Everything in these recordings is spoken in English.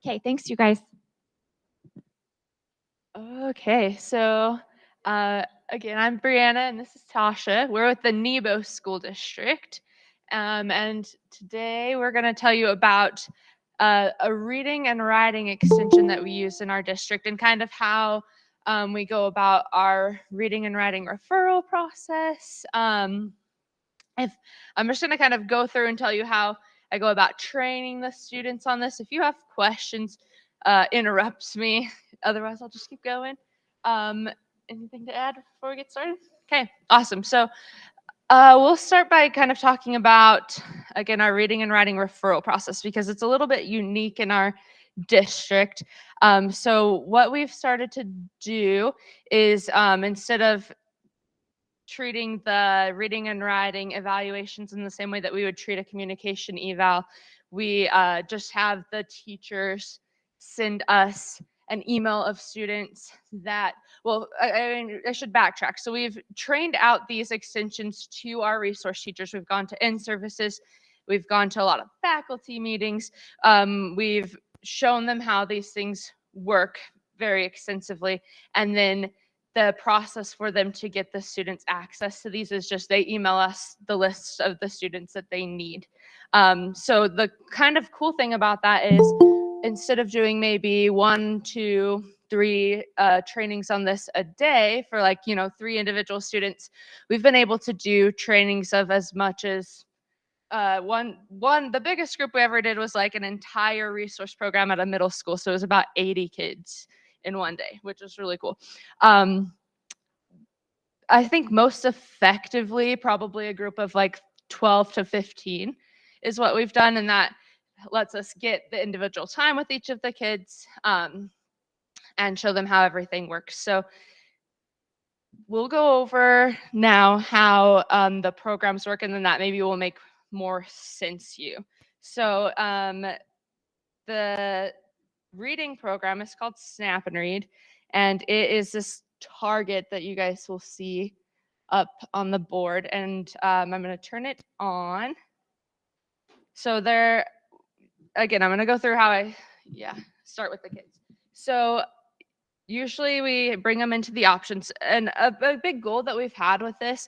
Okay, thanks, you guys. Okay, so again, I'm Brianna and this is Tasha. We're with the Nebo School District. And today we're going to tell you about a reading and writing extension that we use in our district and kind of how we go about our reading and writing referral process. If I'm just going to kind of go through and tell you how I go about training the students on this. If you have questions, interrupt me. Otherwise, I'll just keep going. Um, Anything to add before we get started? Okay, awesome. So we'll start by kind of talking about, again, our reading and writing referral process because it's a little bit unique in our district. So what we've started to do is instead of treating the reading and writing evaluations in the same way that we would treat a communication eval. We just have the teachers send us an email of students that, well, I should backtrack. So we've trained out these extensions to our resource teachers. We've gone to in-services. We've gone to a lot of faculty meetings. We've shown them how these things work very extensively. And then the process for them to get the students access to these is just they email us the list of the students that they need. So the kind of cool thing about that is instead of doing maybe 1, 2, 3 trainings on this a day for 3 individual students, we've been able to do trainings of as much as the biggest group we ever did was like an entire resource program at a middle school. So it was about 80 kids in one day, which was really cool. I think most effectively, probably a group of like 12 to 15 is what we've done. And that lets us get the individual time with each of the kids and show them how everything works. So we'll go over now how the programs work, and then that maybe will make more sense to you. So the reading program is called Snap and Read, and it is this target that you guys will see up on the board, and I'm going to turn it on. So there, again, I'm going to go through how I start with the kids. So usually we bring them into the options, and a big goal that we've had with this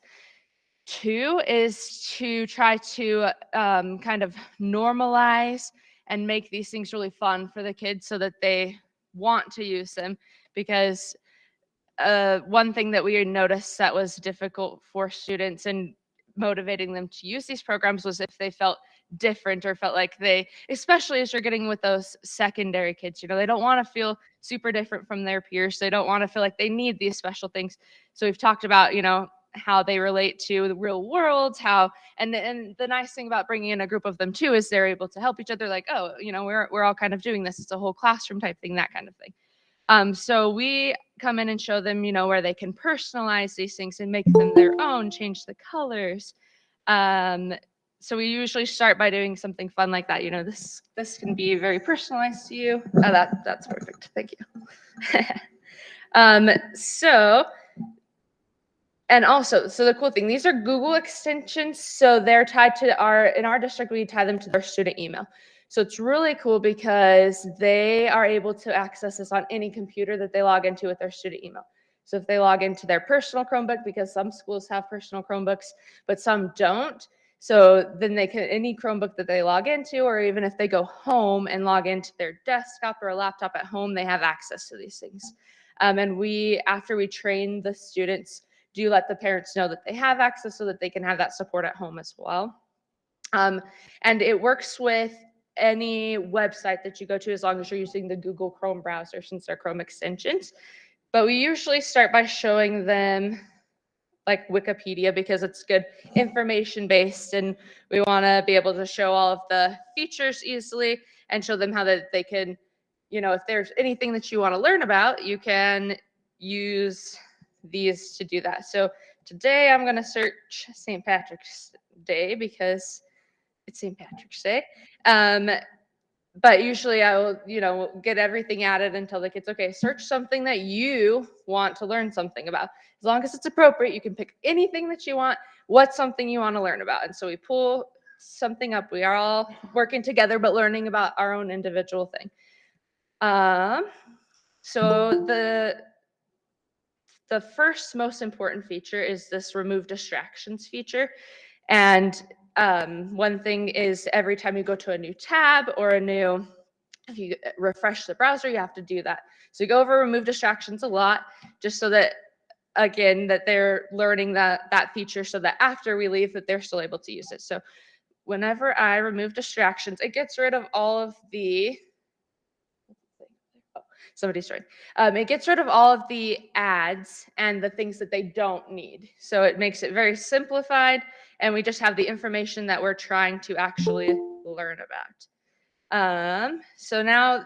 too is to try to kind of normalize and make these things really fun for the kids so that they want to use them. Because one thing that we noticed that was difficult for students and motivating them to use these programs was if they felt different or felt like they, especially as you're getting with those secondary kids, they don't want to feel super different from their peers. They don't want to feel like they need these special things. So we've talked about, how they relate to the real world, how, and the nice thing about bringing in a group of them too is they're able to help each other. Like, oh, we're all kind of doing this. It's a whole classroom type thing, that kind of thing. So we come in and show them, where they can personalize these things and make them their own, change the colors. So we usually start by doing something fun like that. This can be very personalized to you. Oh, that's perfect. Thank you. So the cool thing, these are Google extensions. So they're tied to in our district, we tie them to their student email. So it's really cool because they are able to access this on any computer that they log into with their student email. So if they log into their personal Chromebook, because some schools have personal Chromebooks, but some don't. So then they can, any Chromebook that they log into, or even if they go home and log into their desktop or a laptop at home, they have access to these things. And after we train the students, do let the parents know that they have access so that they can have that support at home as well. And it works with any website that you go to as long as you're using the Google Chrome browser since they're Chrome extensions. But we usually start by showing them like Wikipedia because it's good information based, and we want to be able to show all of the features easily and show them how that they can, if there's anything that you want to learn about, you can use these to do that. So today I'm going to search St. Patrick's Day because it's St. Patrick's Day. But usually I will, get everything added and tell the kids, okay, search something that you want to learn something about. As long as it's appropriate, you can pick anything that you want. What's something you want to learn about? And so we pull something up. We are all working together, but learning about our own individual thing. So the first most important feature is this remove distractions feature. And one thing is every time you go to a new tab or if you refresh the browser, you have to do that. So you go over remove distractions a lot, just so that, again, that they're learning that feature so that after we leave that they're still able to use it. So whenever I remove distractions, it gets rid of all of the somebody's trying. It gets rid of all of the ads and the things that they don't need. So it makes it very simplified, and we just have the information that we're trying to actually learn about. So now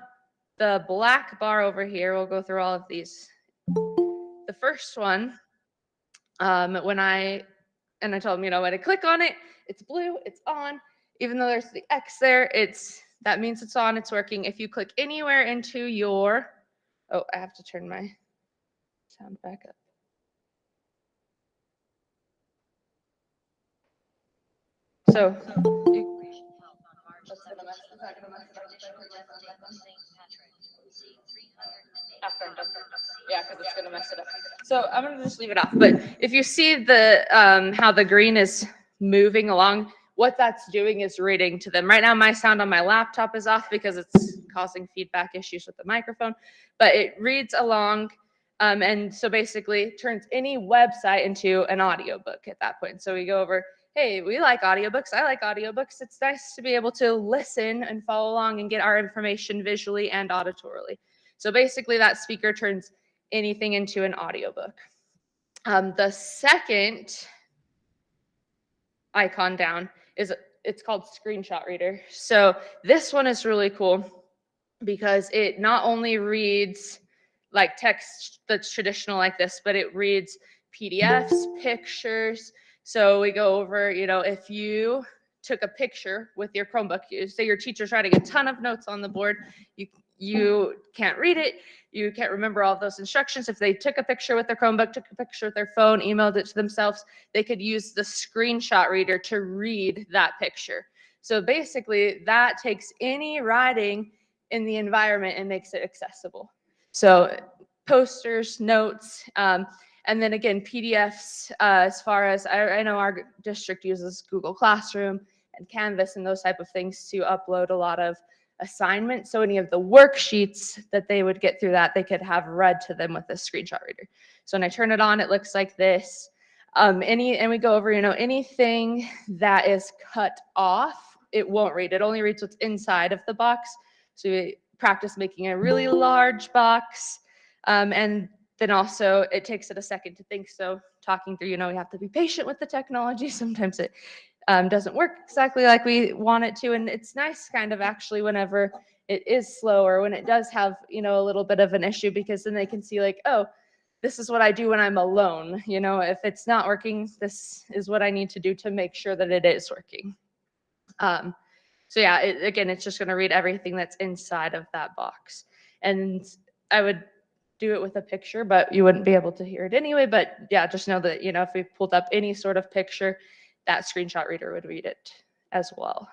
the black bar over here, we'll go through all of these. The first one, when I told them, when I click on it, it's blue, it's on. Even though there's the X there, that means it's on, it's working. If you click anywhere into your, oh, I have to turn my sound back up. So, yeah, because it's gonna mess it up. So I'm gonna just leave it off. But if you see the how the green is moving along, what that's doing is reading to them. Right now, my sound on my laptop is off because it's causing feedback issues with the microphone. But it reads along, and so basically turns any website into an audiobook at that point. So we go over, hey, we like audiobooks. I like audiobooks. It's nice to be able to listen and follow along and get our information visually and auditorily. So basically, that speaker turns anything into an audiobook. The second icon down it's called Screenshot Reader. So this one is really cool because it not only reads like text that's traditional like this, but it reads PDFs, pictures. So we go over, if you took a picture with your Chromebook, say your teacher's writing a ton of notes on the board, you can't read it, you can't remember all of those instructions. If they took a picture with their Chromebook, took a picture with their phone, emailed it to themselves, they could use the screenshot reader to read that picture. So basically, that takes any writing in the environment and makes it accessible. So posters, notes, and then again, PDFs, as far as I know our district uses Google Classroom and Canvas and those type of things to upload a lot of assignments. So any of the worksheets that they would get through that, they could have read to them with a screenshot reader. So when I turn it on, it looks like this. And we go over, anything that is cut off, it won't read. It only reads what's inside of the box. So we practice making a really large box. And then also it takes it a second to think. So talking through, we have to be patient with the technology. Sometimes it doesn't work exactly like we want it to. And it's nice kind of actually whenever it is slower, when it does have, a little bit of an issue, because then they can see like, oh, this is what I do when I'm alone. If it's not working, this is what I need to do to make sure that it is working. So yeah, again, it's just going to read everything that's inside of that box. And I would do it with a picture, but you wouldn't be able to hear it anyway. But yeah, just know that, if we pulled up any sort of picture, that screenshot reader would read it as well.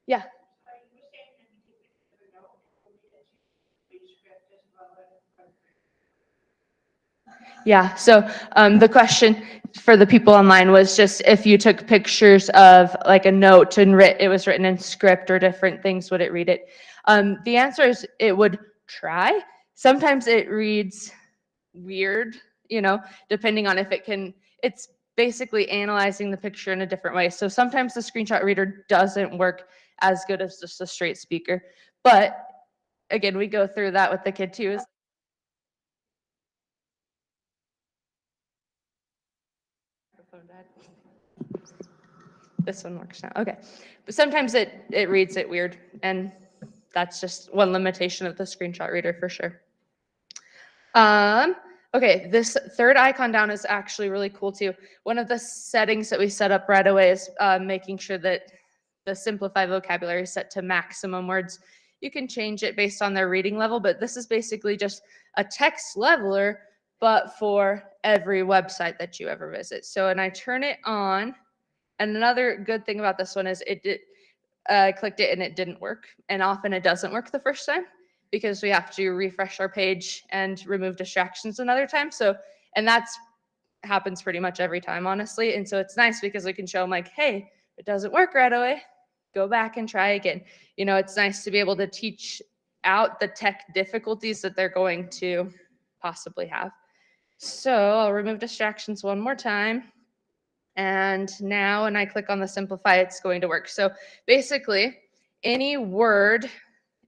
Yeah. Yeah, so the question for the people online was just if you took pictures of like a note and it was written in script or different things, would it read it? The answer is it would try. Sometimes it reads weird, depending on if it's basically analyzing the picture in a different way. So sometimes the screenshot reader doesn't work as good as just a straight speaker. But again, we go through that with the kid too. This one works now. Okay. But sometimes it reads it weird, and that's just one limitation of the screenshot reader for sure. Okay, this third icon down is actually really cool too. One of the settings that we set up right away is making sure that the simplify vocabulary is set to maximum words. You can change it based on their reading level, but this is basically just a text leveler, but for every website that you ever visit. So, and I turn it on. And another good thing about this one is I clicked it and it didn't work. And often it doesn't work the first time because we have to refresh our page and remove distractions another time. So, and that's happens pretty much every time, honestly. And so it's nice because we can show them like, hey, if it doesn't work right away, go back and try again. You know, it's nice to be able to teach out the tech difficulties that they're going to possibly have. So I'll remove distractions one more time. And now when I click on the simplify, it's going to work. So basically, any word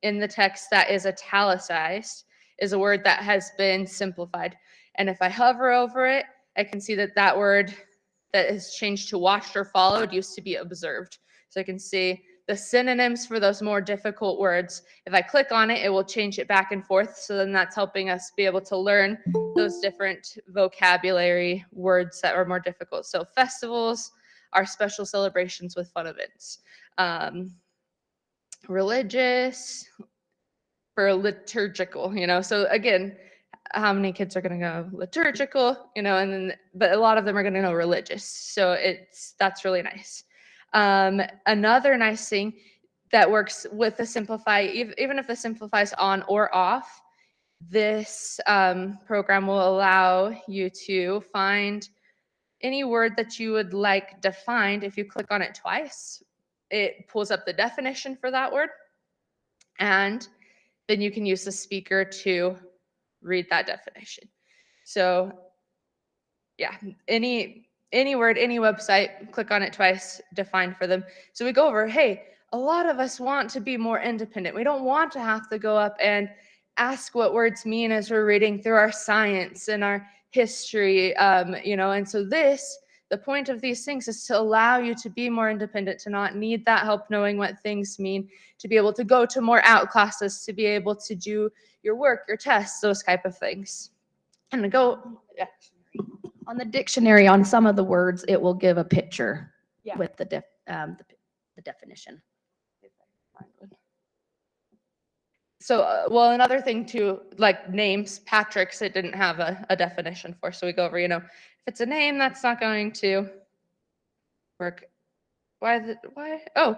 in the text that is italicized is a word that has been simplified. And if I hover over it, I can see that that word that is changed to watched or followed used to be observed. So I can see the synonyms for those more difficult words. If I click on it, it will change it back and forth. So then that's helping us be able to learn those different vocabulary words that are more difficult. So festivals are special celebrations with fun events. Religious for liturgical, you know. So again, how many kids are going to go liturgical, you know, and then, but a lot of them are going to know religious. So that's really nice. Another nice thing that works with the simplify, even if the simplify is on or off, this program will allow you to find any word that you would like defined. If you click on it twice, it pulls up the definition for that word. And then you can use the speaker to read that definition. So yeah, any word, any website, click on it twice, define for them. So we go over, hey, a lot of us want to be more independent. We don't want to have to go up and ask what words mean as we're reading through our science and our history, you know, and so the point of these things is to allow you to be more independent, to not need that help knowing what things mean, to be able to go to more out classes, to be able to do your work, your tests, those type of things. And to go, yeah. On the dictionary, on some of the words, it will give a picture with the definition. So, well, another thing too, like names, Patrick's, it didn't have a definition for. So we go over, you know, if it's a name, that's not going to work. Why? Oh,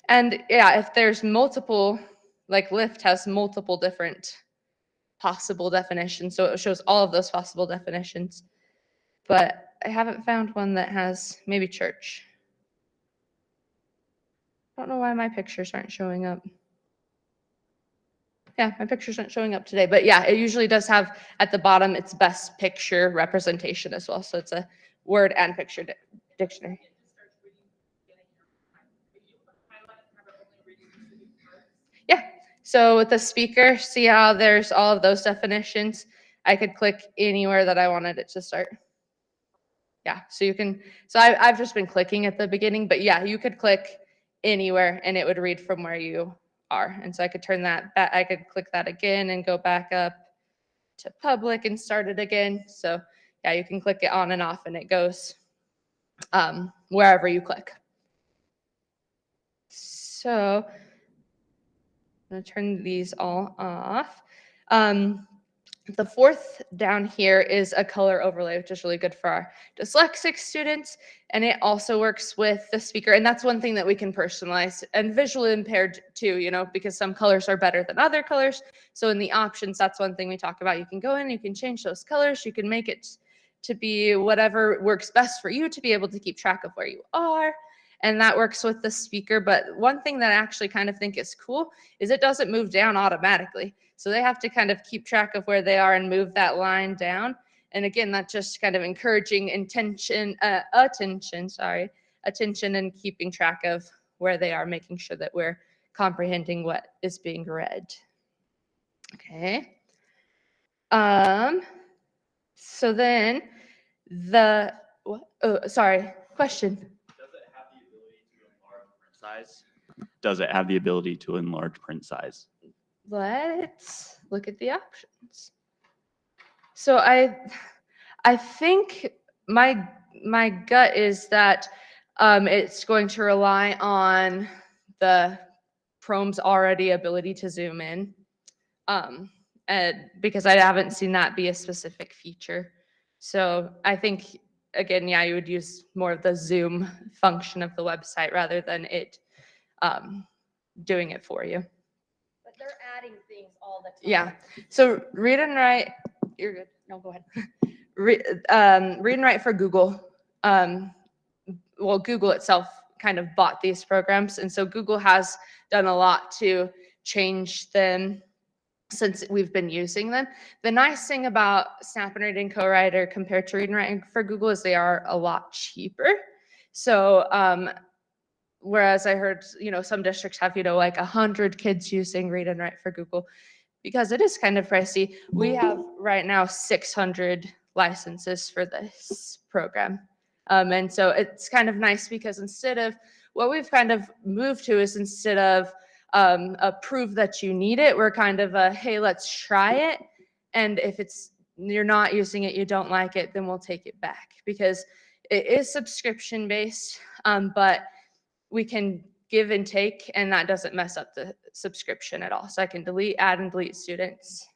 and yeah, if there's multiple, like Lyft has multiple different possible definitions. So it shows all of those possible definitions. But I haven't found one that has maybe church. I don't know why my pictures aren't showing up. Yeah, my pictures aren't showing up today, but yeah, it usually does have at the bottom its best picture representation as well. So it's a word and picture dictionary. Yeah, so with the speaker, see how there's all of those definitions? I could click anywhere that I wanted it to start. Yeah, so you can, so I've just been clicking at the beginning, but yeah, you could click anywhere and it would read from where you are. And so I could turn that back, I could click that again and go back up to public and start it again. So yeah, you can click it on and off and it goes wherever you click. So I'm gonna turn these all off. The fourth down here is a color overlay, which is really good for our dyslexic students. And it also works with the speaker. And that's one thing that we can personalize, and visually impaired too, you know, because some colors are better than other colors. So in the options, that's one thing we talk about. You can go in, you can change those colors. You can make it to be whatever works best for you to be able to keep track of where you are. And that works with the speaker. But one thing that I actually kind of think is cool is it doesn't move down automatically. So they have to kind of keep track of where they are and move that line down. And again, that's just kind of encouraging attention and keeping track of where they are, making sure that we're comprehending what is being read. Okay. So then question. Does it have the ability to enlarge print size? Let's look at the options. So I think my gut is that it's going to rely on the Chrome's already ability to zoom in, and because I haven't seen that be a specific feature. So I think again, yeah, you would use more of the zoom function of the website rather than it doing it for you. But they're adding things all the time. Yeah. So read and write, you're good. No, go ahead. Read and write for Google. Well, Google itself kind of bought these programs. And so Google has done a lot to change them since we've been using them. The nice thing about Snap and Read and Co-Writer compared to Read and Write for Google is they are a lot cheaper. So whereas I heard, some districts have, like 100 kids using Read and Write for Google, because it is kind of pricey. We have right now 600 licenses for this program. And so it's kind of nice because instead of what we've kind of moved to is instead of a prove that you need it, we're kind of a, hey, let's try it. And if you're not using it, you don't like it, then we'll take it back, because it is subscription based, but we can give and take, and that doesn't mess up the subscription at all. So I can add and delete students.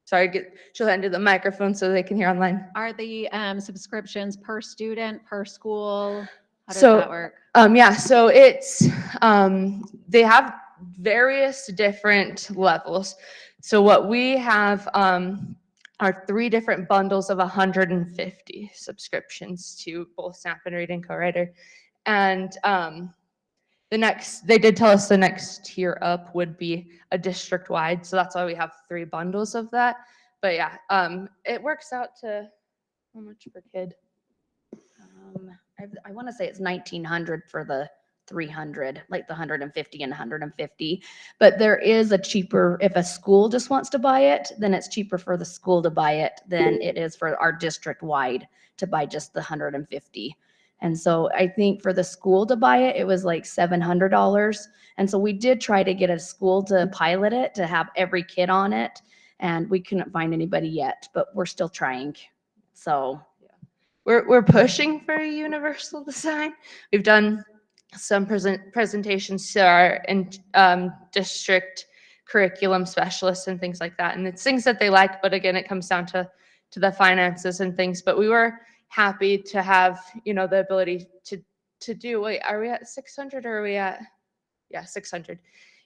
Sorry, she'll hand to the microphone so they can hear online. Are the subscriptions per student, per school? How does So, that work? Yeah, so it's, they have various different levels. So what we have are 3 different bundles of 150 subscriptions to both Snap and Read and Co-Writer. And they did tell us the next tier up would be a district-wide, so that's why we have 3 bundles of that. But yeah, it works out to how much per kid? I want to say it's 1,900 for the 300, like the 150 and 150. But there is a cheaper, if a school just wants to buy it, then it's cheaper for the school to buy it than it is for our district-wide to buy just the 150. And so I think for the school to buy it, it was like $700. And so we did try to get a school to pilot it, to have every kid on it. And we couldn't find anybody yet, but we're still trying. So we're pushing for a universal design. We've done some presentations to our district curriculum specialists and things like that. And it's things that they like, but again, it comes down to the finances and things. But we were happy to have, the ability to do, wait, are we at 600 or are we at, 600.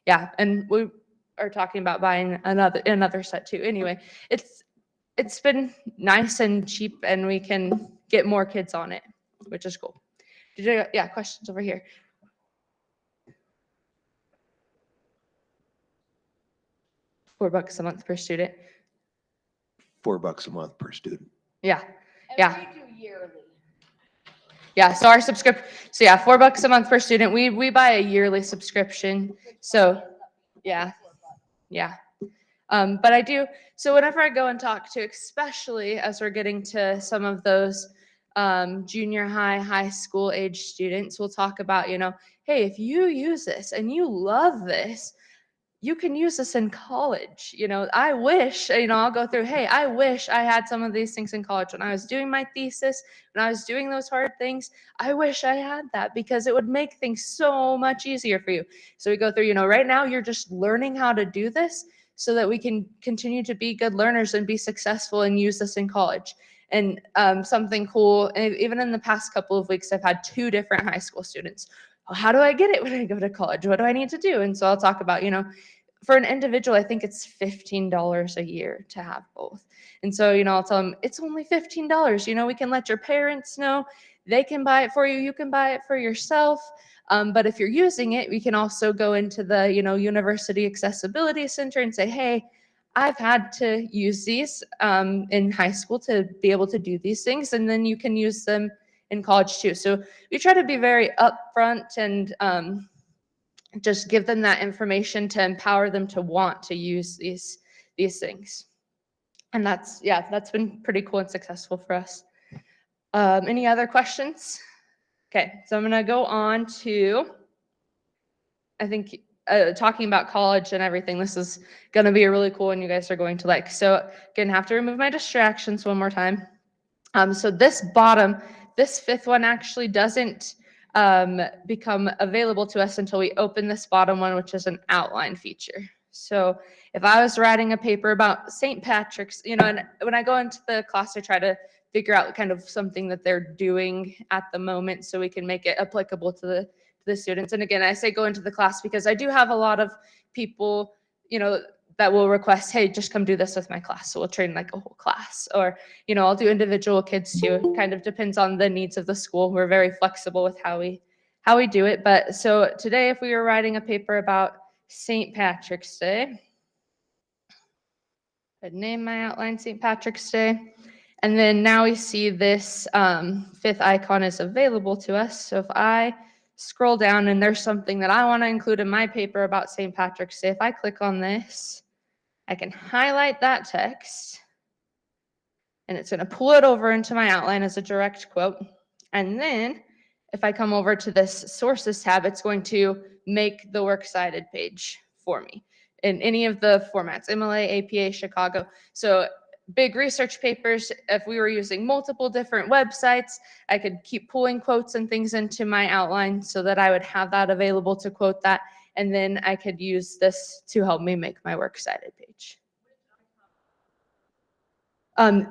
Yeah. And we are talking about buying another set too. Anyway, it's been nice and cheap, and we can get more kids on it, which is cool. Questions over here. $4 a month per student. $4 a month per student. Yeah. And Yeah. we do yearly. Yeah, so our subscription, so yeah, $4 a month per student. We buy a yearly subscription. So yeah. But I do, so whenever I go and talk to, especially as we're getting to some of those junior high school age students, we'll talk about, hey, if you use this and you love this, you can use this in college. I wish, I'll go through, hey, I wish I had some of these things in college when I was doing my thesis, when I was doing those hard things. I wish I had that, because it would make things so much easier for you. So we go through, right now you're just learning how to do this so that we can continue to be good learners and be successful and use this in college. And something cool, and even in the past couple of weeks, I've had 2 different high school students. Well, how do I get it when I go to college? What do I need to do? And so I'll talk about, for an individual, I think it's $15 a year to have both. And so, I'll tell them it's only $15. We can let your parents know. They can buy it for you. You can buy it for yourself. But if you're using it, we can also go into the, University Accessibility Center and say, hey, I've had to use these in high school to be able to do these things. And then you can use them in college too. So we try to be very upfront and just give them that information to empower them to want to use these things. And that's been pretty cool and successful for us. Any other questions? Okay, so I'm gonna go on to, I think, talking about college and everything. This is gonna be a really cool one you guys are going to like. So again, have to remove my distractions one more time. So this 5th one actually doesn't become available to us until we open this bottom one, which is an outline feature. So if I was writing a paper about St. Patrick's, and when I go into the class, I try to figure out kind of something that they're doing at the moment so we can make it applicable to the students. And again, I say go into the class because I do have a lot of people, that will request, hey, just come do this with my class. So we'll train like a whole class, or, I'll do individual kids too. It kind of depends on the needs of the school. We're very flexible with how we do it. But so today, if we were writing a paper about St. Patrick's Day, I'd name my outline St. Patrick's Day. And then now we see this fifth icon is available to us. So if I scroll down and there's something that I want to include in my paper about St. Patrick's Day, if I click on this, I can highlight that text, and it's going to pull it over into my outline as a direct quote. And then if I come over to this sources tab, it's going to make the works cited page for me in any of the formats, MLA, APA, Chicago. So big research papers, if we were using multiple different websites, I could keep pulling quotes and things into my outline so that I would have that available to quote that. And then I could use this to help me make my works cited page.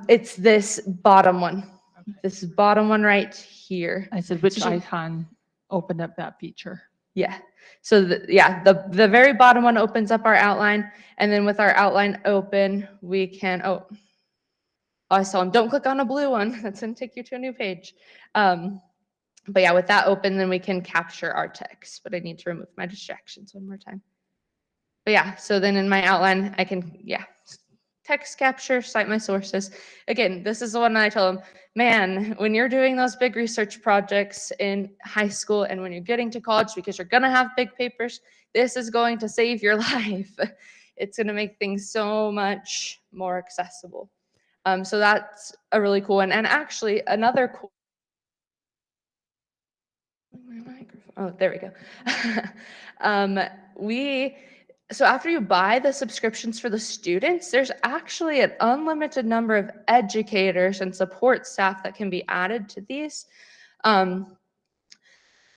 It's this bottom one. Okay. This bottom one right here. I said, which So- icon opened up that feature? Yeah. So the very bottom one opens up our outline, and then with our outline open, we can, I saw him. Don't click on a blue one. That's going to take you to a new page. But yeah, with that open, then we can capture our text. But I need to remove my distractions one more time. But yeah, so then in my outline, I can, text capture, cite my sources. Again, this is the one that I tell them, man, when you're doing those big research projects in high school and when you're getting to college, because you're going to have big papers, this is going to save your life. It's going to make things so much more accessible. So that's a really cool one. And actually, another cool. My microphone. Oh, there we go. So after you buy the subscriptions for the students, there's actually an unlimited number of educators and support staff that can be added to these. And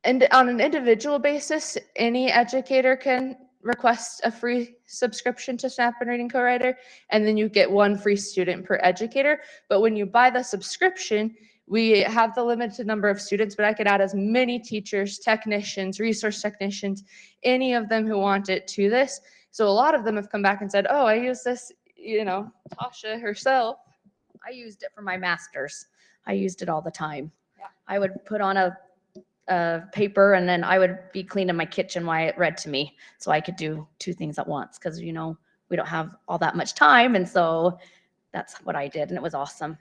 on an individual basis, any educator can request a free subscription to Snap and Reading Co-Writer, and then you get one free student per educator. But when you buy the subscription, we have the limited number of students, but I could add as many teachers, technicians, resource technicians, any of them who want it to this. So a lot of them have come back and said, oh, I use this, Tasha herself. I used it for my master's. I used it all the time. Yeah. I would put on a paper, and then I would be cleaning my kitchen while it read to me, so I could do two things at once, because we don't have all that much time, and so that's what I did, and it was awesome.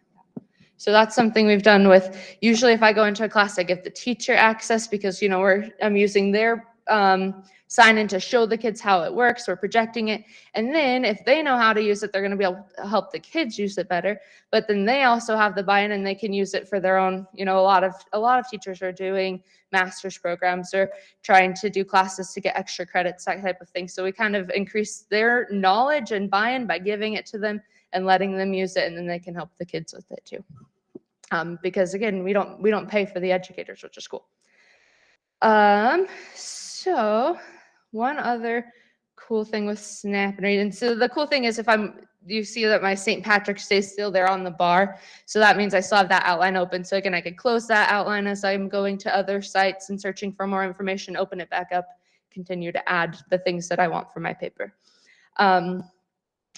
So that's something we've done with, usually if I go into a class, I give the teacher access because, I'm using their sign in to show the kids how it works. We're projecting it. And then if they know how to use it, they're going to be able to help the kids use it better. But then they also have the buy-in and they can use it for their own, a lot of teachers are doing master's programs or trying to do classes to get extra credits, that type of thing. So we kind of increase their knowledge and buy-in by giving it to them and letting them use it, and then they can help the kids with it too. Because again, we don't pay for the educators, which is cool. So one other cool thing with Snap and Read, and so the cool thing is you see that my St. Patrick's Day is still there on the bar, so that means I still have that outline open. So again, I could close that outline as I'm going to other sites and searching for more information, open it back up, continue to add the things that I want for my paper.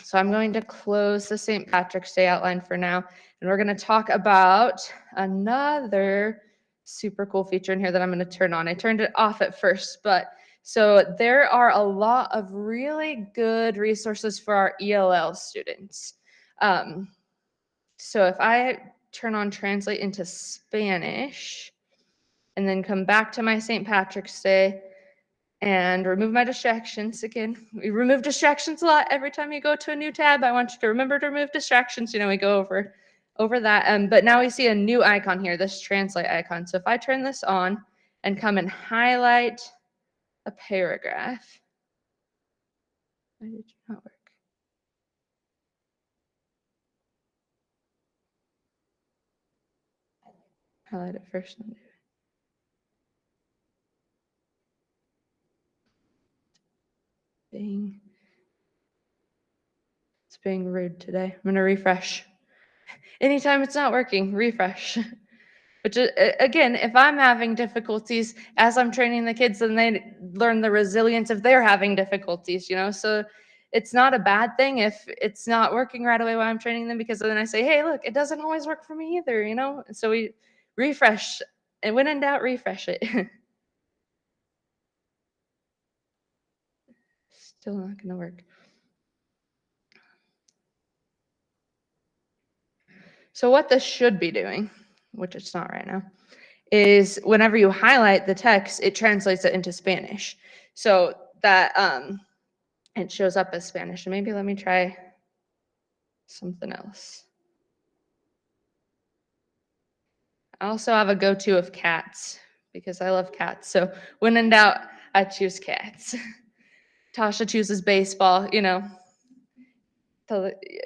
So I'm going to close the St. Patrick's Day outline for now, and we're going to talk about another super cool feature in here that I'm going to turn on. I turned it off at first, but so there are a lot of really good resources for our ELL students. So if I turn on Translate into Spanish and then come back to my St. Patrick's Day, and remove my distractions. Again, we remove distractions a lot. Every time you go to a new tab, I want you to remember to remove distractions. We go over that. But now we see a new icon here, this translate icon. So if I turn this on and come and highlight a paragraph. Why did you not work? Highlight it first. It's being rude today. I'm going to refresh. Anytime it's not working, refresh. Which again, if I'm having difficulties as I'm training the kids, then they learn the resilience if they're having difficulties, So it's not a bad thing if it's not working right away while I'm training them, because then I say, hey, look, it doesn't always work for me either, And so we refresh, and when in doubt, refresh it. Still not going to work. So what this should be doing, which it's not right now, is whenever you highlight the text, it translates it into Spanish. So that it shows up as Spanish. And maybe let me try something else. I also have a go-to of cats because I love cats. So when in doubt, I choose cats. Tasha chooses baseball,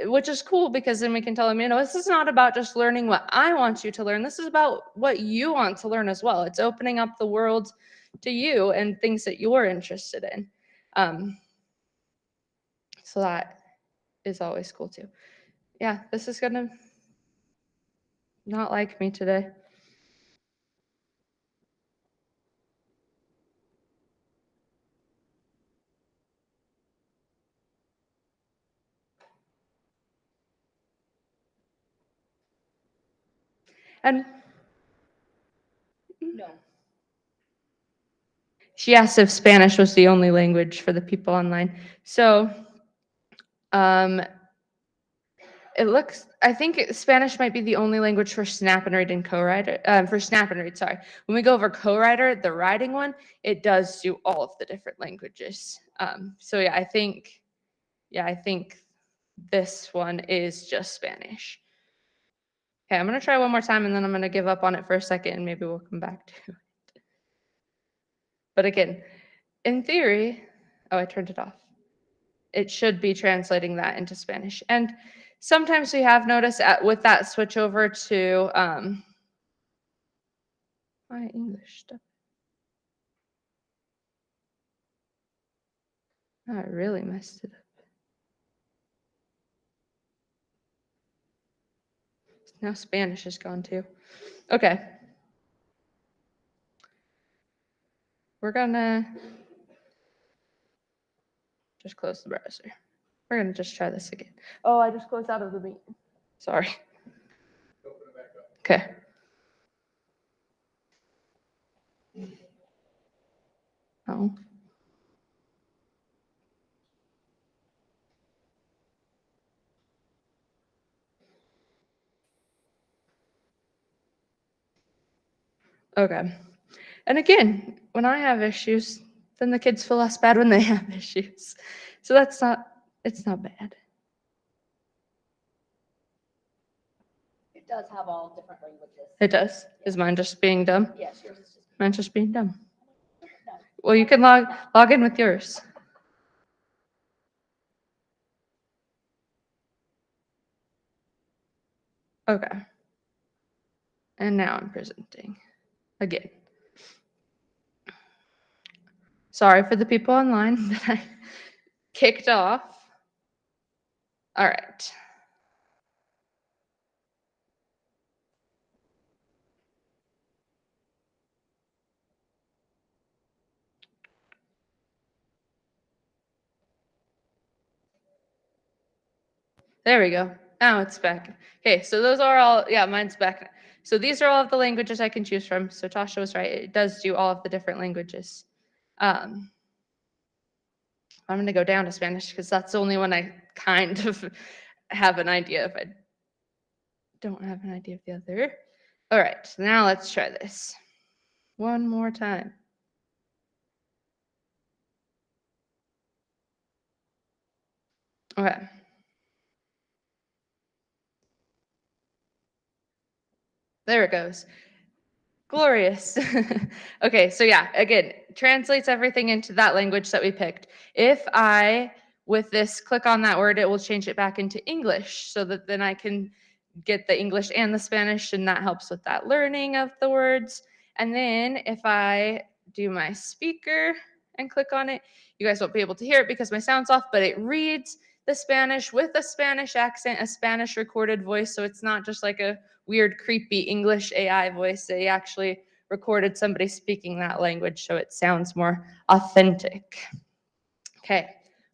which is cool because then we can tell them, this is not about just learning what I want you to learn. This is about what you want to learn as well. It's opening up the world to you and things that you're interested in. So that is always cool too. Yeah, this is gonna not like me today. And No. she asked if Spanish was the only language for the people online. So I think Spanish might be the only language for Snap and Read and co-writer, for Snap and Read, sorry. When we go over co-writer, the writing one, it does do all of the different languages. So yeah, I think this one is just Spanish. Okay, I'm gonna try one more time and then I'm gonna give up on it for a second and maybe we'll come back to it. But again, in theory, oh, I turned it off. It should be translating that into Spanish. And sometimes we have noticed with that switch over to my English stuff. I really messed it up. Now Spanish is gone too. Okay. We're gonna just close the browser. We're gonna just try this again. Oh, I just closed out of the meeting. Sorry. Okay. Oh. Okay. And again, when I have issues, then the kids feel less bad when they have issues. So it's not bad. It does have all different languages. It does. Is mine just being dumb? Yes, yours is just. Mine's just being dumb. No. Well, you can log in with yours. Okay. And now I'm presenting again. Sorry for the people online that I kicked off. All right. There we go. Now it's back. Okay, so those are all, yeah, mine's back. So these are all of the languages I can choose from. So Tasha was right. It does do all of the different languages. I'm going to go down to Spanish because that's the only one I kind of have an idea of. I don't have an idea of the other. All right, now let's try this one more time. Okay. There it goes. Glorious. Okay, so yeah, again, translates everything into that language that we picked. If I, with this, click on that word, it will change it back into English so that then I can get the English and the Spanish, and that helps with that learning of the words. And then if I do my speaker and click on it, you guys won't be able to hear it because my sound's off, but it reads the Spanish with a Spanish accent, a Spanish recorded voice. So it's not just like a weird, creepy English AI voice. They actually recorded somebody speaking that language, so it sounds more authentic. Okay,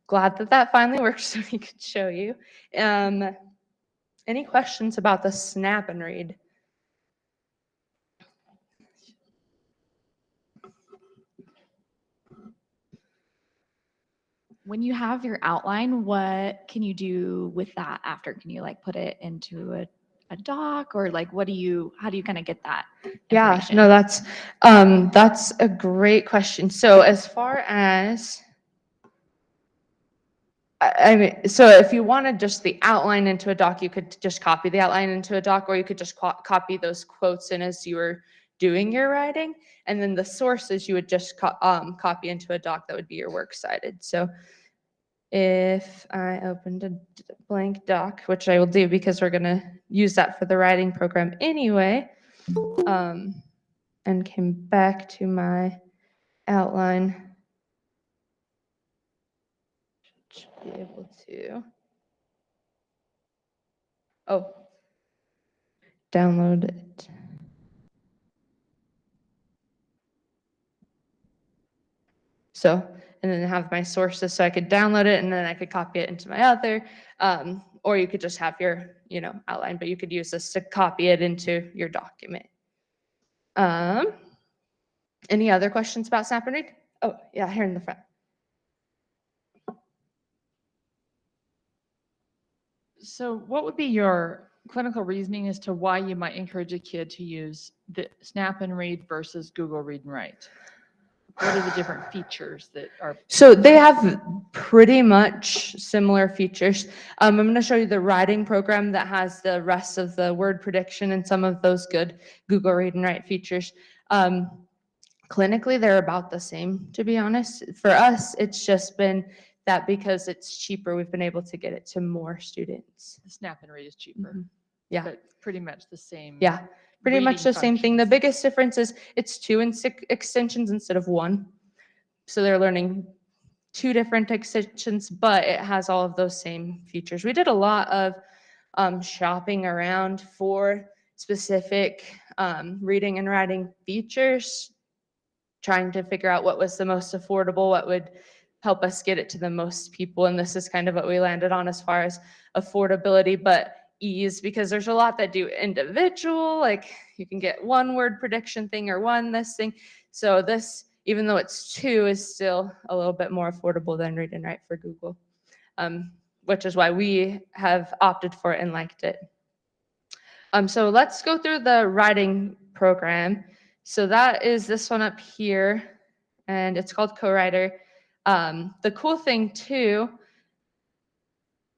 glad that that finally worked so we could show you. Any questions about the snap and read? When you have your outline, what can you do with that after? Can you like put it into a doc, or like how do you kind of get that Yeah, information? no, that's a great question. So as far as I mean, so if you wanted just the outline into a doc, you could just copy the outline into a doc, or you could just copy those quotes in as you were doing your writing, and then the sources you would just copy into a doc that would be your works cited. So if I opened a blank doc, which I will do because we're gonna use that for the writing program anyway, and came back to my outline, should be able to, download it. So, and then have my sources so I could download it and then I could copy it into my other, or you could just have your, outline, but you could use this to copy it into your document. Any other questions about Snap and Read? Oh, yeah, here in the front. So what would be your clinical reasoning as to why you might encourage a kid to use the Snap and Read versus Google Read and Write? What are the different features that are? So they have pretty much similar features. I'm going to show you the writing program that has the rest of the word prediction and some of those good Google Read and Write features. Clinically, they're about the same, to be honest. For us, it's just been that because it's cheaper, we've been able to get it to more students. The Snap and Read is cheaper. Yeah. But pretty much the same. Yeah, pretty much reading the same thing. The functions. biggest difference is it's 2 extensions instead of 1. So they're learning 2 different extensions, but it has all of those same features. We did a lot of shopping around for specific reading and writing features, trying to figure out what was the most affordable, what would help us get it to the most people. And this is kind of what we landed on as far as affordability, but ease, because there's a lot that do individual, like you can get 1 word prediction thing or this thing. So this, even though it's 2, is still a little bit more affordable than Read and Write for Google, which is why we have opted for it and liked it. So let's go through the writing program. So that is this one up here, and it's called Co-Writer. The cool thing too,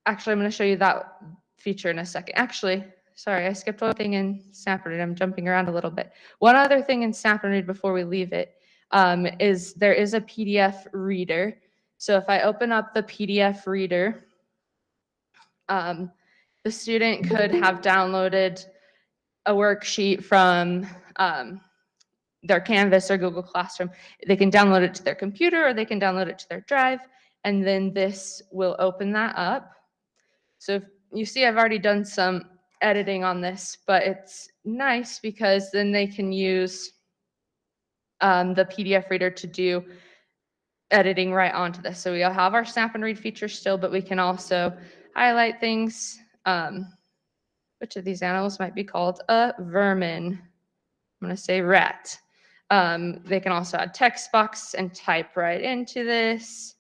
actually, I'm going to show you that feature in a second. Actually, sorry, I skipped one thing in Snap and Read. I'm jumping around a little bit. One other thing in Snap and Read before we leave it is there is a PDF reader. So if I open up the PDF reader, the student could have downloaded a worksheet from their Canvas or Google Classroom. They can download it to their computer or they can download it to their drive, and then this will open that up. So if you see, I've already done some editing on this, but it's nice because then they can use the PDF reader to do editing right onto this. So we'll have our Snap and Read feature still, but we can also highlight things. Which of these animals might be called a vermin? I'm going to say rat. They can also add text box and type right into this.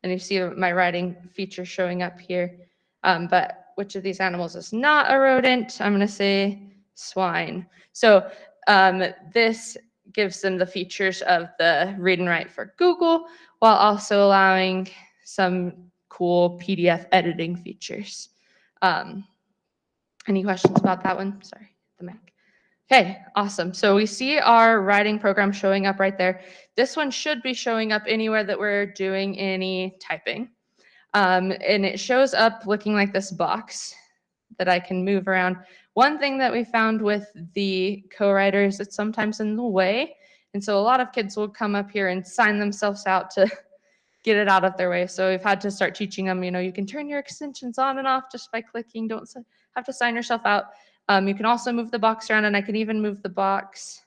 And you see my writing feature showing up here. But which of these animals is not a rodent? I'm going to say swine. So this gives them the features of the Read and Write for Google, while also allowing some cool PDF editing features. Any questions about that one? Sorry, the Mac. Okay, awesome. So we see our writing program showing up right there. This one should be showing up anywhere that we're doing any typing. And it shows up looking like this box that I can move around. One thing that we found with the co-writers, it's sometimes in the way. And so a lot of kids will come up here and sign themselves out to get it out of their way. So we've had to start teaching them, you can turn your extensions on and off just by clicking. Don't have to sign yourself out. You can also move the box around, and I can even move the box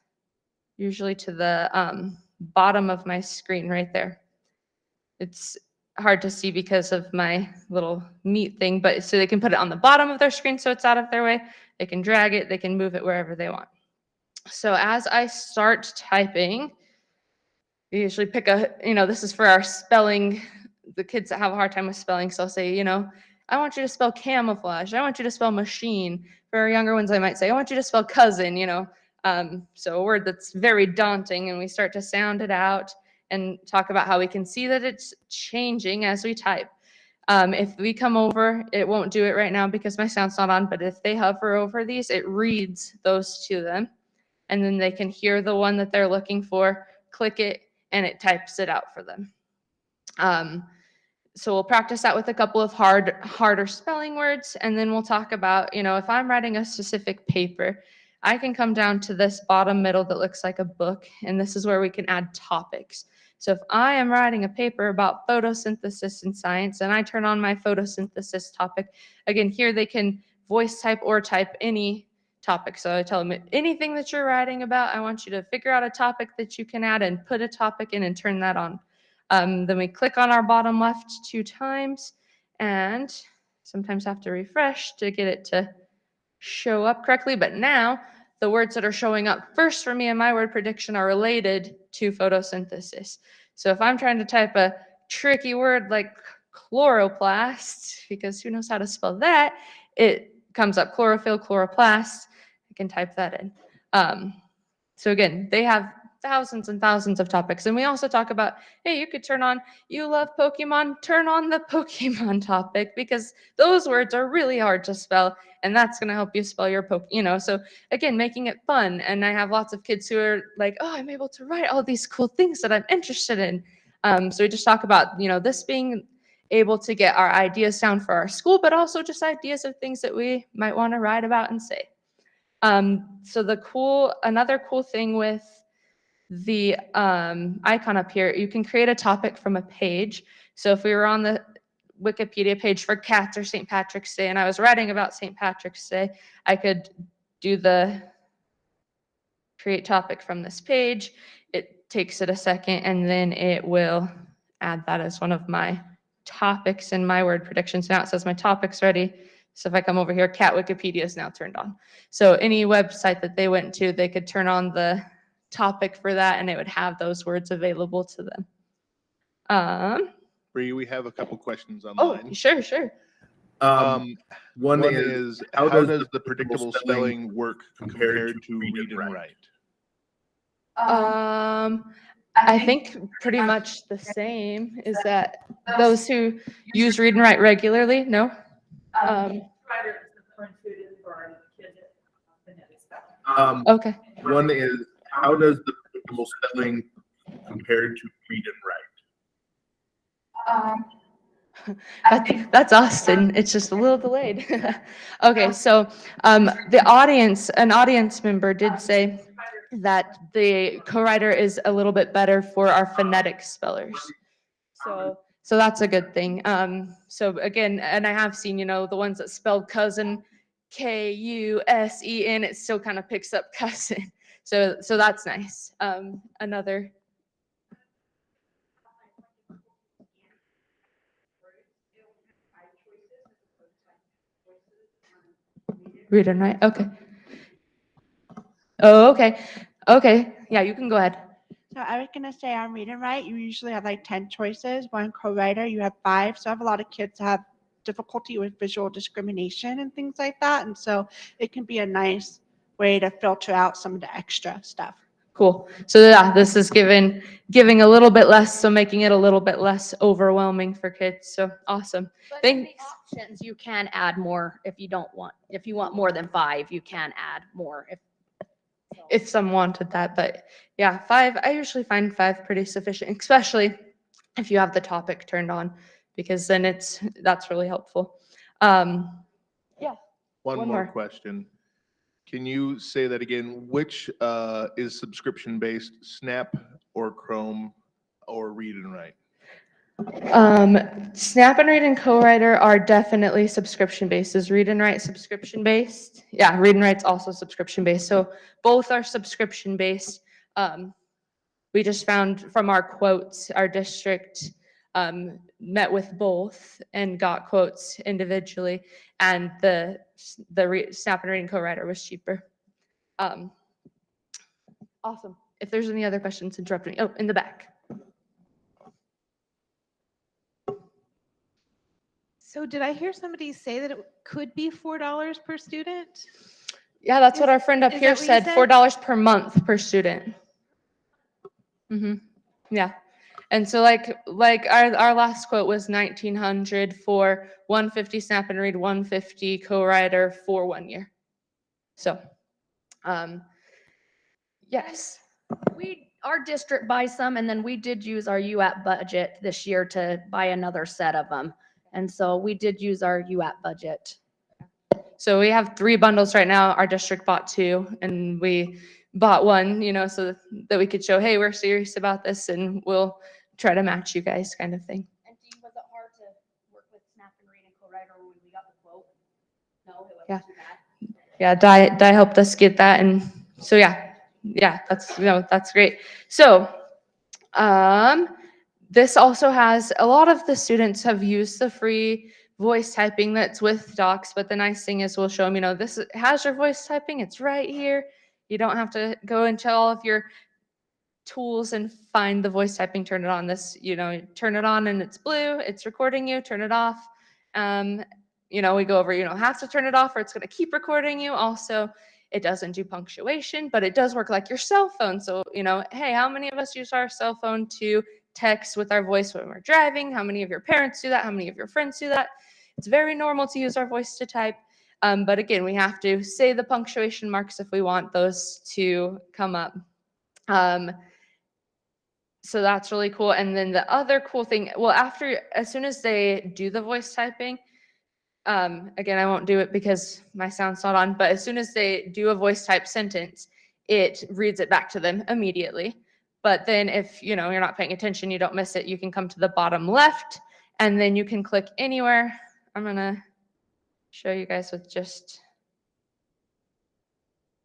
usually to the bottom of my screen right there. It's hard to see because of my little meat thing, but so they can put it on the bottom of their screen so it's out of their way. They can drag it, they can move it wherever they want. So as I start typing, you usually pick this is for our spelling, the kids that have a hard time with spelling. So I'll say, I want you to spell camouflage. I want you to spell machine. For our younger ones, I might say, I want you to spell cousin, So a word that's very daunting, and we start to sound it out and talk about how we can see that it's changing as we type. If we come over, it won't do it right now because my sound's not on, but if they hover over these, it reads those to them, and then they can hear the one that they're looking for, click it, and it types it out for them. So we'll practice that with a couple of harder spelling words, and then we'll talk about, if I'm writing a specific paper, I can come down to this bottom middle that looks like a book, and this is where we can add topics. So if I am writing a paper about photosynthesis in science, and I turn on my photosynthesis topic, again, here they can voice type or type any topic. So I tell them, anything that you're writing about, I want you to figure out a topic that you can add and put a topic in and turn that on. Then we click on our bottom left 2 times, and sometimes have to refresh to get it to show up correctly. But now the words that are showing up first for me in my word prediction are related to photosynthesis. So if I'm trying to type a tricky word like chloroplast, because who knows how to spell that, it comes up chlorophyll, chloroplast. I can type that in. So again, they have thousands and thousands of topics. And we also talk about, hey, you could turn on, you love Pokemon, turn on the Pokemon topic, because those words are really hard to spell, and that's going to help you spell your So again, making it fun. And I have lots of kids who are like, oh, I'm able to write all these cool things that I'm interested in. So we just talk about, this being able to get our ideas down for our school, but also just ideas of things that we might want to write about and say. So another cool thing with the icon up here, you can create a topic from a page. So if we were on the Wikipedia page for cats or St. Patrick's Day, and I was writing about St. Patrick's Day, I could do the create topic from this page. It takes it a second, and then it will add that as one of my topics in my word predictions. Now it says my topic's ready. So if I come over here, cat Wikipedia is now turned on. So any website that they went to, they could turn on the topic for that, and it would have those words available to them. Bree, we have a couple questions Oh, online. sure. One is how does the predictable spelling work compared to read and write? I think pretty much the same. Is that those who use read and write regularly? No. Okay. One is how does the predictable spelling compared to read and write? That's Austin. It's just a little delayed. Okay, so an audience member did say that the co-writer is a little bit better for our phonetic spellers. So that's a good thing. So again, and I have seen, the ones that spell cousin, Kusen, it still kind of picks up cousin. So that's nice. Another. Read and write. Okay. Oh, okay. Okay. Yeah, you can go ahead. So I was going to say on read and write, you usually have like 10 choices. One co-writer, you have 5. So I have a lot of kids that have difficulty with visual discrimination and things like that. And so it can be a nice way to filter out some of the extra stuff. Cool. So yeah, this is giving a little bit less, so making it a little bit less overwhelming for kids. So awesome. But in the options, you can add more if you want more than 5, you can add more. If some wanted that, but yeah, 5, I usually find 5 pretty sufficient, especially if you have the topic turned on, because then that's really helpful. Yeah. One more more. question. Can you say that again? Which is subscription based, Snap or Chrome or Read and Write? Snap and Read and Co-Writer are definitely subscription based. Is Read and Write subscription based? Yeah, Read and Write's also subscription based. So both are subscription based. We just found from our quotes, our district met with both and got quotes individually, and the Snap and Read and Co-Writer was cheaper. Awesome. If there's any other questions, interrupt me. Oh, in the back. So did I hear somebody say that it could be $4 per student? Yeah, that's what our friend up is here that what you said, said? $4 per month per student. Yeah. And so like our last quote was 1,900 for 150 Snap and Read, 150 Co-Writer for 1 year. So, yes. Our district buys some, and then we did use our UAP budget this year to buy another set of them. And so we did use our UAP budget. So we have 3 bundles right now. Our district bought 2, and we bought 1, you know, so that we could show, hey, we're serious about this, and we'll try to match you guys, kind of thing. And Dee, was it hard to work with Snap and Read and Co-Writer when we got the quote? No, it wasn't too bad. Yeah, Di helped us get that, and so yeah, that's great. So, this also has a lot of the students have used the free voice typing that's with Docs, but the nice thing is we'll show them, you know, this has your voice typing. It's right here. You don't have to go into all of your tools and find the voice typing, turn it on. This, you know, turn it on and it's blue, it's recording you, turn it off. You know, we go over, you don't have to turn it off or it's going to keep recording you. Also, it doesn't do punctuation, but it does work like your cell phone. So, you know, hey, how many of us use our cell phone to text with our voice when we're driving? How many of your parents do that? How many of your friends do that? It's very normal to use our voice to type. But again, we have to say the punctuation marks if we want those to come up. So that's really cool. And then the other cool thing, well, as soon as they do the voice typing, again, I won't do it because my sound's not on, but as soon as they do a voice type sentence, it reads it back to them immediately. But then if, you know, you're not paying attention, you don't miss it, you can come to the bottom left and then you can click anywhere. I'm going to show you guys with just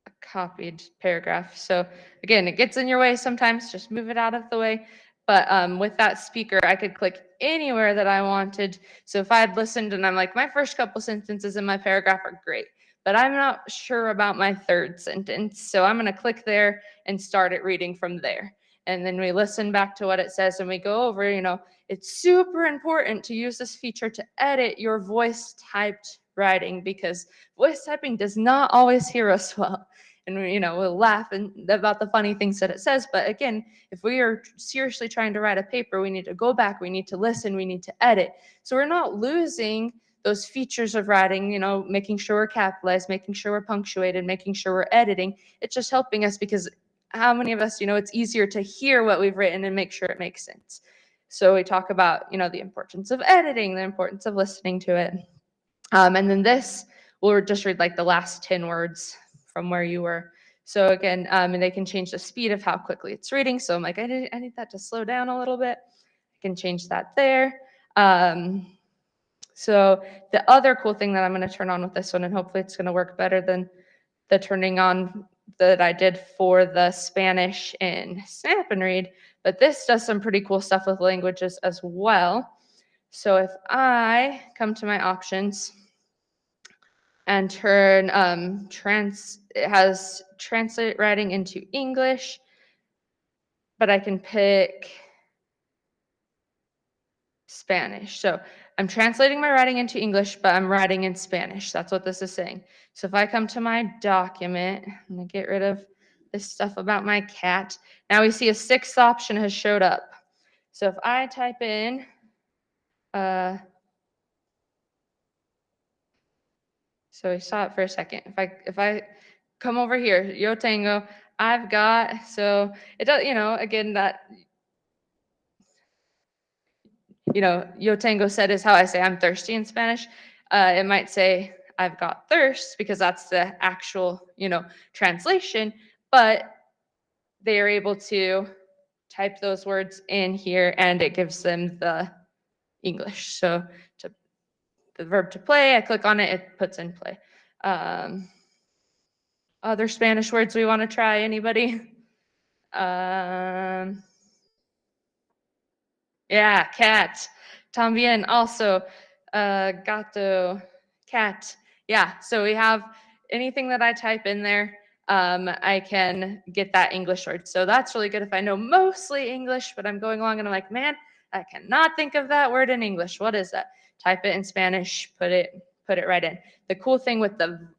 a copied paragraph. So again, it gets in your way sometimes, just move it out of the way. But with that speaker, I could click anywhere that I wanted. So if I had listened and I'm like, my first couple sentences in my paragraph are great, but I'm not sure about my third sentence. So I'm going to click there and start it reading from there. And then we listen back to what it says and we go over, you know, it's super important to use this feature to edit your voice typed writing because voice typing does not always hear us well. And, you know, we'll laugh about the funny things that it says. But again, if we are seriously trying to write a paper, we need to go back, we need to listen, we need to edit. So we're not losing those features of writing, you know, making sure we're capitalized, making sure we're punctuated, making sure we're editing. It's just helping us because how many of us, you know, it's easier to hear what we've written and make sure it makes sense. So we talk about, you know, the importance of editing, the importance of listening to it. And then this, we'll just read like the last 10 words from where you were. So again, and they can change the speed of how quickly it's reading. So I'm like, I need that to slow down a little bit. I can change that there. So the other cool thing that I'm going to turn on with this one, and hopefully it's going to work better than the turning on that I did for the Spanish in Snap and Read, but this does some pretty cool stuff with languages as well. So if I come to my options and turn it has translate writing into English, but I can pick Spanish. So I'm translating my writing into English, but I'm writing in Spanish. That's what this is saying. So if I come to my document, I'm going to get rid of this stuff about my cat. Now we see a 6th option has showed up. So if I type in, so we saw it for a second. If I come over here, Yo Tango, I've got, so it does, you know, again, that, you know, Yo Tango said is how I say I'm thirsty in Spanish. It might say I've got thirst because that's the actual, you know, translation, but they are able to type those words in here and it gives them the English. So the verb to play, I click on it, it puts in play. Other Spanish words we want to try, anybody? Yeah, cat. También also, gato, cat. Yeah, so we have anything that I type in there, I can get that English word. So that's really good if I know mostly English, but I'm going along and I'm like, man, I cannot think of that word in English. What is that? Type it in Spanish, put it right in. The cool thing with the